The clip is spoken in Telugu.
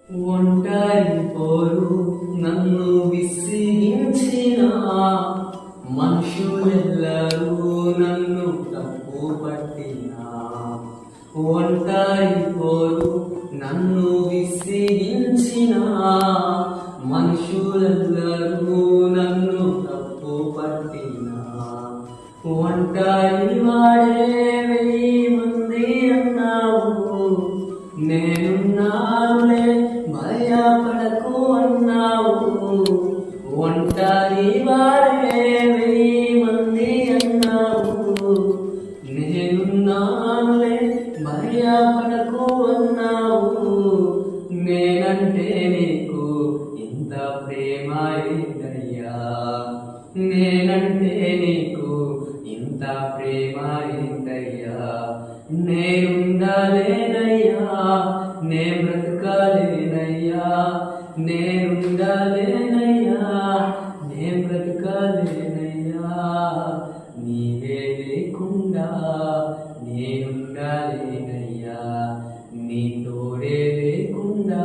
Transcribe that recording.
ఒంటరి పోరు నన్ను విసిగించిన మనుషులెల్లరూ నన్ను తప్పు పట్టినా. ఒంటరి పోరు నన్ను విసిగించిన మనుషులెల్లరూ నన్ను తప్పు పట్టినా. ఒంటరి వాడే 1000 మంది అన్నావు, నేనున్నానులే భయపడకు అన్నావు. ఒంటరి వాడే 1000 మంది అన్నావు, నేనున్నానులే భయపడకు అన్నావు. నేనంటే నీకు ఇంత ప్రేమ ఏంటయ్యా, నేనంటే నీకు ఇంత ప్రేమ ఏంటయ్యా. నేనుండలేనయ్యా, నే బ్రతకలేనయ్యా, నేనుండలేనయ్యా, నే బ్రతకలేనయ్యా. నీవే లేకుండా నేనుండలేనయ్యా, నీ తోడే లేకుండా